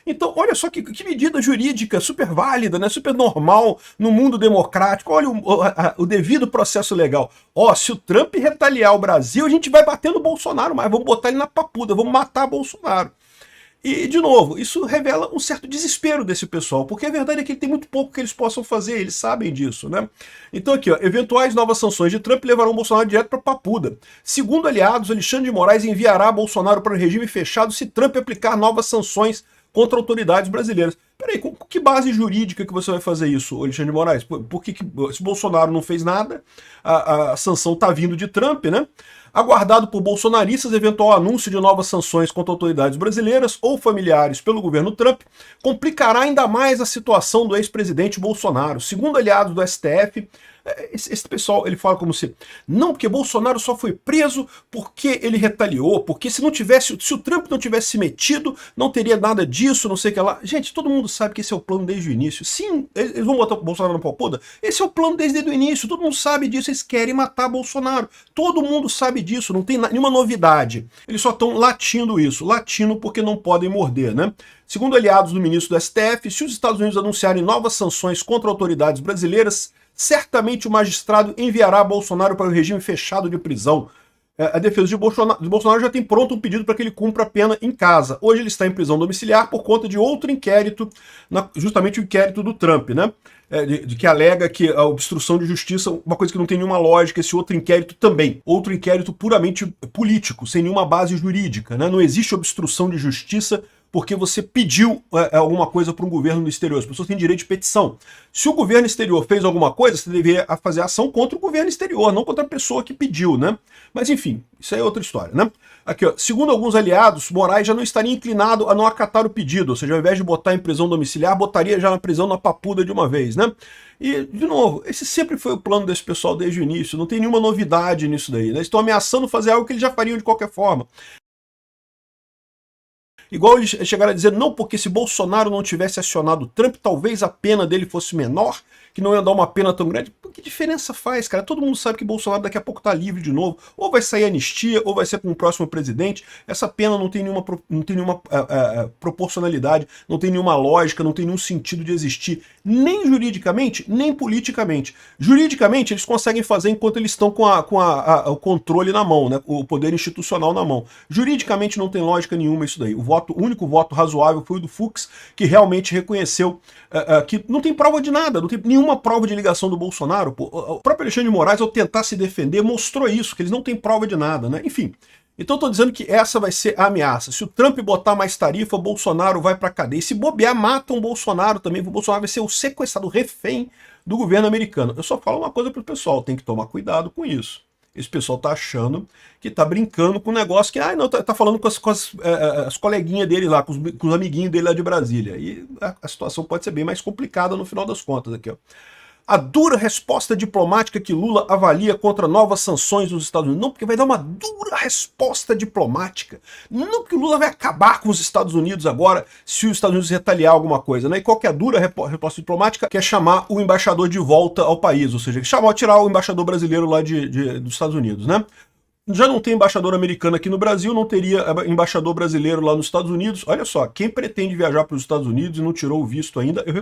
Então, olha só que medida jurídica super válida, né? Super normal no mundo democrático. Olha o devido processo legal. Ó, se o Trump retaliar o Brasil, a gente vai bater no Bolsonaro, mas vamos botar ele na papuda, vamos matar Bolsonaro. E, de novo, isso revela um certo desespero desse pessoal, porque a verdade é que tem muito pouco que eles possam fazer, eles sabem disso, né? Então aqui, ó, eventuais novas sanções de Trump levarão Bolsonaro direto para papuda. Segundo aliados, Alexandre de Moraes enviará Bolsonaro para o regime fechado se Trump aplicar novas sanções contra autoridades brasileiras. Peraí, com que base jurídica que você vai fazer isso, Alexandre de Moraes? Por que se Bolsonaro não fez nada, a sanção está vindo de Trump, né? Aguardado por bolsonaristas, eventual anúncio de novas sanções contra autoridades brasileiras ou familiares pelo governo Trump complicará ainda mais a situação do ex-presidente Bolsonaro. Segundo aliados do STF, esse pessoal, ele fala como se... Não, porque Bolsonaro só foi preso porque ele retaliou, porque se o Trump não tivesse se metido, não teria nada disso, não sei o que lá. Gente, todo mundo sabe que esse é o plano desde o início. Sim, eles vão botar o Bolsonaro na papuda? Esse é o plano desde o início, todo mundo sabe disso, eles querem matar Bolsonaro. Todo mundo sabe disso, não tem nenhuma novidade. Eles só estão latindo isso, latindo porque não podem morder, né? Segundo aliados do ministro do STF, se os Estados Unidos anunciarem novas sanções contra autoridades brasileiras, certamente o magistrado enviará Bolsonaro para o regime fechado de prisão. A defesa de Bolsonaro já tem pronto um pedido para que ele cumpra a pena em casa. Hoje ele está em prisão domiciliar por conta de outro inquérito, justamente o inquérito do Trump, né? De que alega que a obstrução de justiça, uma coisa que não tem nenhuma lógica, esse outro inquérito também. Outro inquérito puramente político, sem nenhuma base jurídica, né? Não existe obstrução de justiça porque você pediu alguma coisa para um governo no exterior. As pessoas têm direito de petição. Se o governo exterior fez alguma coisa, você deveria fazer ação contra o governo exterior, não contra a pessoa que pediu, né? Mas enfim, isso aí é outra história, né? Aqui, ó, segundo alguns aliados, Moraes já não estaria inclinado a não acatar o pedido, ou seja, ao invés de botar em prisão domiciliar, botaria já na prisão na papuda de uma vez, né? E, de novo, esse sempre foi o plano desse pessoal desde o início, não tem nenhuma novidade nisso daí, né? Eles estão ameaçando fazer algo que eles já fariam de qualquer forma. Igual eles chegaram a dizer, não, porque se Bolsonaro não tivesse acionado Trump, talvez a pena dele fosse menor, que não ia dar uma pena tão grande. Que diferença faz, cara? Todo mundo sabe que Bolsonaro daqui a pouco tá livre de novo. Ou vai sair anistia, ou vai ser com o próximo presidente. Essa pena não tem nenhuma proporcionalidade, não tem nenhuma lógica, não tem nenhum sentido de existir, nem juridicamente, nem politicamente. Juridicamente, eles conseguem fazer enquanto eles estão com o controle na mão, né? O poder institucional na mão. Juridicamente não tem lógica nenhuma isso daí. O único voto razoável foi o do Fux, que realmente reconheceu que não tem prova de nada, não tem nenhuma prova de ligação do Bolsonaro. Pô. O próprio Alexandre de Moraes, ao tentar se defender, mostrou isso, que eles não têm prova de nada, né? Enfim. Então estou dizendo que essa vai ser a ameaça. Se o Trump botar mais tarifa, Bolsonaro vai para cadeia. E se bobear, matam o Bolsonaro também. O Bolsonaro vai ser o sequestrado, o refém do governo americano. Eu só falo uma coisa pro pessoal, tem que tomar cuidado com isso. Esse pessoal tá achando que tá brincando com um negócio que, não, tá falando com as coleguinhas dele lá, com os amiguinhos dele lá de Brasília. E a situação pode ser bem mais complicada no final das contas aqui, ó. A dura resposta diplomática que Lula avalia contra novas sanções dos Estados Unidos. Não, porque vai dar uma dura resposta diplomática. Não porque o Lula vai acabar com os Estados Unidos agora se os Estados Unidos retaliar alguma coisa, né? E qual que é a dura resposta diplomática? Que é chamar o embaixador de volta ao país, ou seja, tirar o embaixador brasileiro lá dos Estados Unidos, né? Já não tem embaixador americano aqui no Brasil, não teria embaixador brasileiro lá nos Estados Unidos. Olha só, quem pretende viajar para os Estados Unidos e não tirou o visto ainda, eu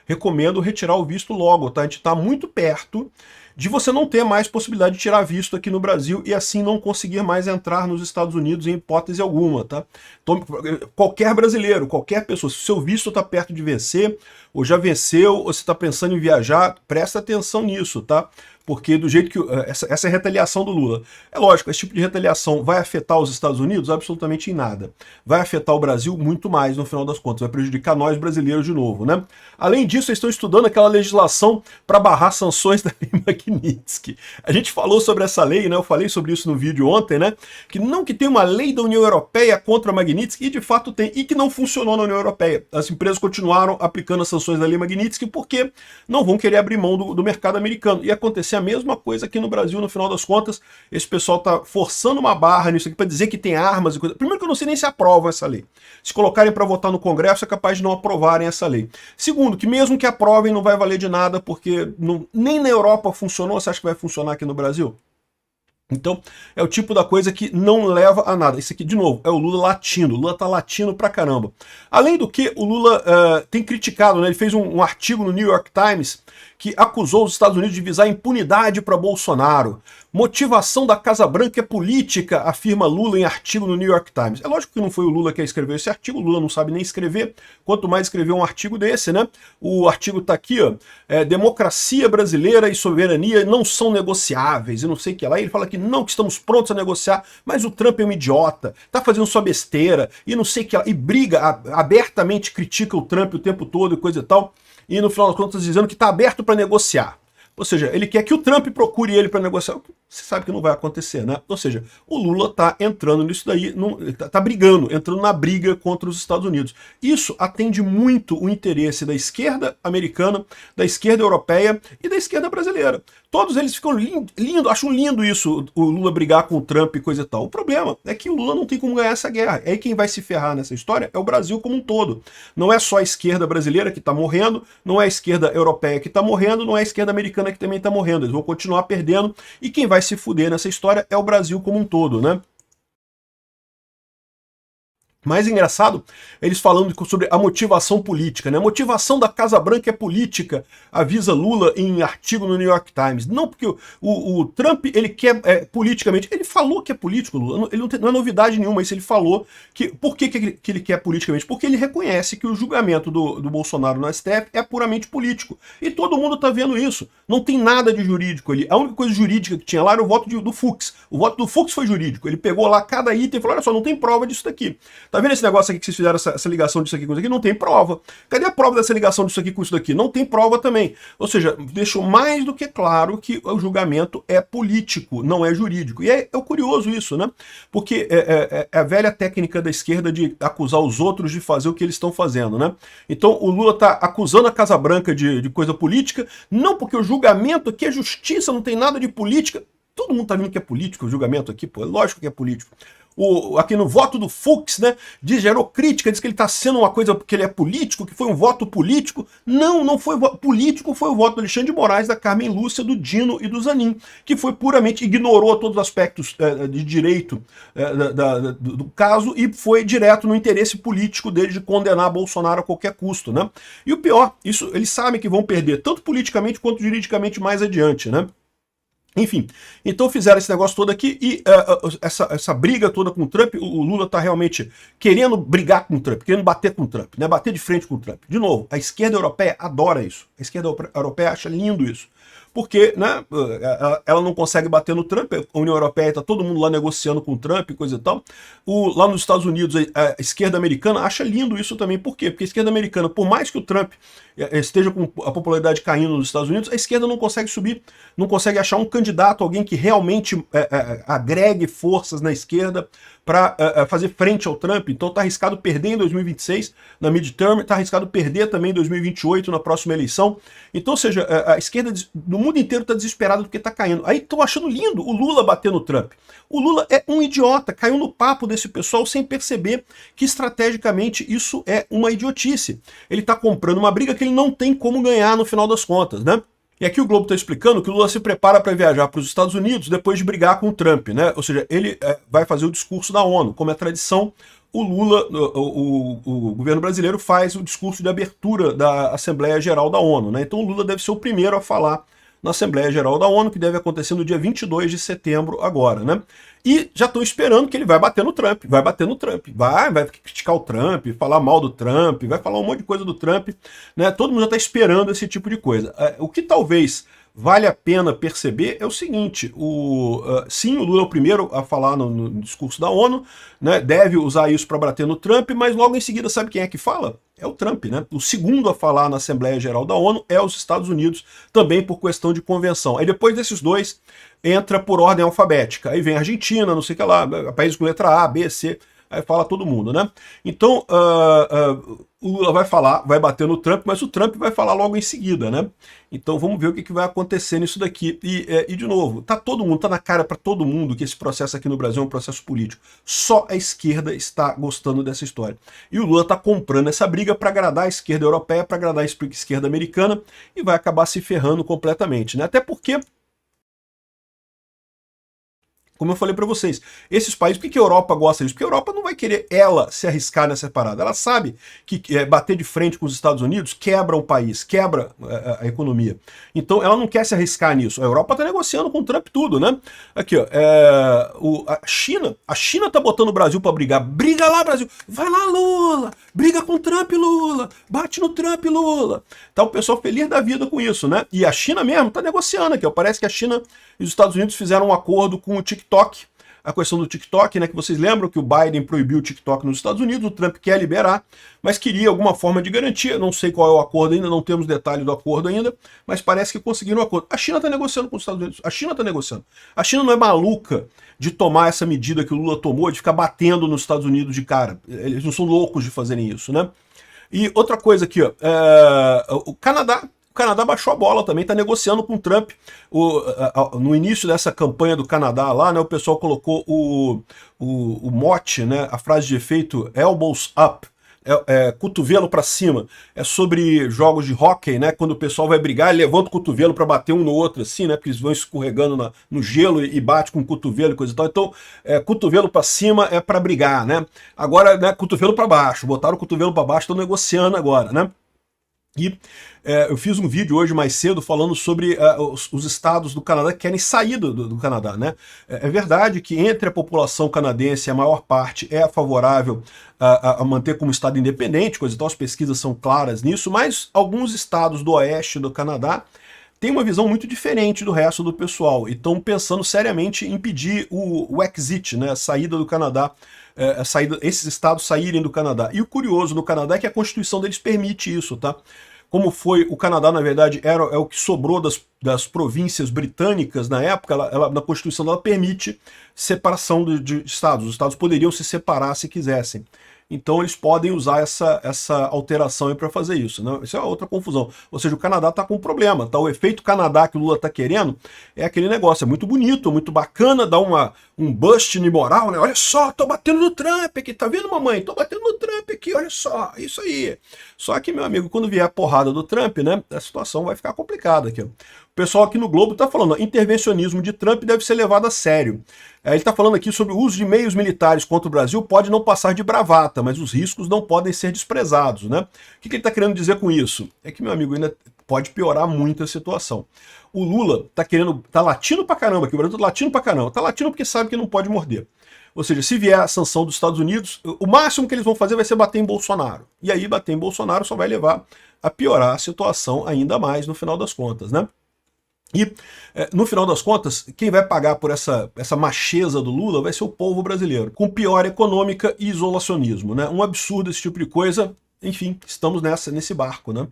recomendo retirar o visto logo, tá? A gente está muito perto de você não ter mais possibilidade de tirar visto aqui no Brasil e assim não conseguir mais entrar nos Estados Unidos em hipótese alguma, tá? Então, qualquer brasileiro, qualquer pessoa, se o seu visto está perto de vencer, ou já venceu, ou você está pensando em viajar, presta atenção nisso, tá? Porque do jeito que... Essa é a retaliação do Lula. É lógico, esse tipo de retaliação vai afetar os Estados Unidos? Absolutamente em nada. Vai afetar o Brasil muito mais, no final das contas. Vai prejudicar nós brasileiros de novo, né? Além disso, eles estão estudando aquela legislação para barrar sanções da Lei Magnitsky. A gente falou sobre essa lei, né? Eu falei sobre isso no vídeo ontem, né? Que tem uma lei da União Europeia contra a Magnitsky, e de fato tem, e que não funcionou na União Europeia. As empresas continuaram aplicando as sanções da Lei Magnitsky porque não vão querer abrir mão do mercado americano. E acontecer a mesma coisa aqui no Brasil, no final das contas, esse pessoal tá forçando uma barra nisso aqui para dizer que tem armas e coisa. Primeiro que eu não sei nem se aprovam essa lei. Se colocarem para votar no Congresso, é capaz de não aprovarem essa lei. Segundo, que mesmo que aprovem, não vai valer de nada, porque nem na Europa funcionou, você acha que vai funcionar aqui no Brasil? Então, é o tipo da coisa que não leva a nada. Isso aqui, de novo, é o Lula latindo. O Lula tá latindo pra caramba. Além do que, o Lula tem criticado, né? Ele fez um artigo no New York Times que acusou os Estados Unidos de visar impunidade para Bolsonaro. Motivação da Casa Branca é política, afirma Lula em artigo no New York Times. É lógico que não foi o Lula que escreveu esse artigo, o Lula não sabe nem escrever, quanto mais escrever um artigo desse, né? O artigo tá aqui, ó, democracia brasileira e soberania não são negociáveis, e não sei o que lá. Ele fala que não, que estamos prontos a negociar, mas o Trump é um idiota, tá fazendo sua besteira, e não sei o que lá, e briga, abertamente critica o Trump o tempo todo e coisa e tal, e no final das contas dizendo que tá aberto para negociar. Ou seja, ele quer que o Trump procure ele para negociar. Você sabe que não vai acontecer, né? Ou seja, o Lula está entrando nisso daí, está brigando, entrando na briga contra os Estados Unidos. Isso atende muito o interesse da esquerda americana, da esquerda europeia e da esquerda brasileira. Todos eles ficam lindo, acham lindo isso, o Lula brigar com o Trump e coisa e tal. O problema é que o Lula não tem como ganhar essa guerra. Aí quem vai se ferrar nessa história é o Brasil como um todo. Não é só a esquerda brasileira que está morrendo, não é a esquerda europeia que está morrendo, não é a esquerda americana que também está morrendo. Eles vão continuar perdendo e quem vai se fuder nessa história é o Brasil como um todo, né? Mais engraçado, eles falando sobre a motivação política, né? A motivação da Casa Branca é política, avisa Lula em artigo no New York Times. Não porque o Trump, ele quer politicamente, ele falou que é político, Lula, ele não é novidade nenhuma isso, ele falou que, por que ele quer politicamente? Porque ele reconhece que o julgamento do Bolsonaro no STF é puramente político. E todo mundo tá vendo isso. Não tem nada de jurídico ali. A única coisa jurídica que tinha lá era o voto do Fux. O voto do Fux foi jurídico. Ele pegou lá cada item e falou, olha só, não tem prova disso daqui. Tá vendo esse negócio aqui que vocês fizeram essa ligação disso aqui com isso aqui? Não tem prova. Cadê a prova dessa ligação disso aqui com isso daqui? Não tem prova também. Ou seja, deixou mais do que claro que o julgamento é político, não é jurídico. E é curioso isso, né? Porque é a velha técnica da esquerda de acusar os outros de fazer o que eles estão fazendo, né? Então o Lula tá acusando a Casa Branca de coisa política, não porque o julgamento aqui é justiça, não tem nada de política. Todo mundo tá vendo que é político o julgamento aqui, pô. É lógico que é político. Aqui no voto do Fux, né, gerou crítica, diz que ele está sendo uma coisa porque ele é político, que foi um voto político. Não, não foi político, foi o voto do Alexandre de Moraes, da Carmen Lúcia, do Dino e do Zanin, que foi puramente, ignorou todos os aspectos de direito do caso e foi direto no interesse político dele de condenar Bolsonaro a qualquer custo, né? E o pior, isso eles sabem que vão perder, tanto politicamente quanto juridicamente mais adiante, né? Enfim, então fizeram esse negócio todo aqui e essa briga toda com o Trump, o Lula tá realmente querendo brigar com o Trump, querendo bater com o Trump, né? Bater de frente com o Trump. De novo, a esquerda europeia adora isso. A esquerda europeia acha lindo isso. Porque, né, ela não consegue bater no Trump, a União Europeia está todo mundo lá negociando com o Trump e coisa e tal. Lá nos Estados Unidos, a esquerda americana acha lindo isso também. Por quê? Porque a esquerda americana, por mais que o Trump esteja com a popularidade caindo nos Estados Unidos, a esquerda não consegue subir, não consegue achar um candidato, alguém que realmente agregue forças na esquerda para fazer frente ao Trump. Então está arriscado perder em 2026 na midterm, está arriscado perder também em 2028 na próxima eleição. Então, ou seja, a esquerda no mundo inteiro está desesperada porque está caindo. Aí estão achando lindo o Lula bater no Trump. O Lula é um idiota, caiu no papo desse pessoal sem perceber que estrategicamente isso é uma idiotice. Ele está comprando uma briga que ele não tem como ganhar no final das contas, né? E aqui o Globo está explicando que o Lula se prepara para viajar para os Estados Unidos depois de brigar com o Trump, né? Ou seja, ele vai fazer o discurso da ONU. Como é tradição, o Lula, o governo brasileiro faz o discurso de abertura da Assembleia Geral da ONU, né? Então o Lula deve ser o primeiro a falar na Assembleia Geral da ONU, que deve acontecer no dia 22 de setembro agora, né? E já estão esperando que ele vai bater no Trump, vai criticar o Trump, falar mal do Trump, vai falar um monte de coisa do Trump, né? Todo mundo já está esperando esse tipo de coisa. O que talvez vale a pena perceber é o seguinte, sim, o Lula é o primeiro a falar no discurso da ONU, né? Deve usar isso para bater no Trump, mas logo em seguida sabe quem é que fala? É o Trump, né? O segundo a falar na Assembleia Geral da ONU é os Estados Unidos, também por questão de convenção. Aí depois desses dois, entra por ordem alfabética. Aí vem a Argentina, não sei o que lá, países com letra A, B, C, aí fala todo mundo, né? Então, o Lula vai falar, vai bater no Trump, mas o Trump vai falar logo em seguida, né? Então vamos ver o que vai acontecer nisso daqui. E de novo, tá na cara para todo mundo que esse processo aqui no Brasil é um processo político. Só a esquerda está gostando dessa história. E o Lula tá comprando essa briga para agradar a esquerda europeia, para agradar a esquerda americana, e vai acabar se ferrando completamente, né? Até porque Como eu falei para vocês, esses países, por que a Europa gosta disso? Porque a Europa não vai querer ela se arriscar nessa parada. Ela sabe que bater de frente com os Estados Unidos quebra o país, quebra a economia. Então ela não quer se arriscar nisso. A Europa está negociando com o Trump tudo, né? Aqui, ó, a China tá botando o Brasil para brigar. Briga lá, Brasil! Vai lá, Lula! Briga com o Trump, Lula! Bate no Trump, Lula! Tá o pessoal feliz da vida com isso, né? E a China mesmo tá negociando aqui, ó. Parece que a China e os Estados Unidos fizeram um acordo com o TikTok, a questão do TikTok, né, que vocês lembram que o Biden proibiu o TikTok nos Estados Unidos, o Trump quer liberar, mas queria alguma forma de garantia, não sei qual é o acordo ainda, não temos detalhe do acordo ainda, mas parece que conseguiram um acordo. A China está negociando com os Estados Unidos, a China está negociando. A China não é maluca de tomar essa medida que o Lula tomou, de ficar batendo nos Estados Unidos de cara. Eles não são loucos de fazerem isso, né? E outra coisa aqui, ó, o Canadá baixou a bola também, está negociando com o Trump. No início dessa campanha do Canadá lá, né, o pessoal colocou o mote, né, a frase de efeito elbows up, cotovelo para cima. É sobre jogos de hóquei, né, quando o pessoal vai brigar, ele levanta o cotovelo para bater um no outro, assim, né, porque eles vão escorregando no gelo e bate com o cotovelo e coisa e tal. Então, cotovelo para cima é para brigar, né. Agora, né, cotovelo para baixo, botaram o cotovelo para baixo, estão negociando agora, né. E eu fiz um vídeo hoje mais cedo falando sobre os estados do Canadá que querem sair do Canadá, né? É verdade que entre a população canadense a maior parte é favorável a manter como estado independente, coisa e tal, as pesquisas são claras nisso, mas alguns estados do oeste do Canadá têm uma visão muito diferente do resto do pessoal e estão pensando seriamente em impedir o exit, né, a saída do Canadá, esses estados saírem do Canadá. E o curioso no Canadá é que a Constituição deles permite isso, tá? Como foi o Canadá, na verdade, é o que sobrou das províncias britânicas na época, na Constituição dela permite separação de estados. Os estados poderiam se separar se quisessem. Então eles podem usar essa alteração para fazer isso, né? Isso é outra confusão. Ou seja, o Canadá está com um problema, tá? O efeito Canadá que o Lula está querendo é aquele negócio, é muito bonito, muito bacana, dá um bust de moral, né? Olha só, tô batendo no Trump aqui, tá vendo, mamãe? Tô batendo no Trump aqui, olha só, isso aí. Só que, meu amigo, quando vier a porrada do Trump, né, a situação vai ficar complicada aqui. O pessoal aqui no Globo está falando, intervencionismo de Trump deve ser levado a sério. Ele está falando aqui sobre o uso de meios militares contra o Brasil, pode não passar de bravata, mas os riscos não podem ser desprezados, né? O que ele está querendo dizer com isso? É que, meu amigo, ainda pode piorar muito a situação. O Lula tá latindo pra caramba aqui, o Brasil tá latindo pra caramba. Tá latindo porque sabe que não pode morder. Ou seja, se vier a sanção dos Estados Unidos, o máximo que eles vão fazer vai ser bater em Bolsonaro. E aí bater em Bolsonaro só vai levar a piorar a situação ainda mais no final das contas, né? E, no final das contas, quem vai pagar por essa macheza do Lula vai ser o povo brasileiro, com pior econômica e isolacionismo, né? Um absurdo esse tipo de coisa. Enfim, estamos nesse barco, né?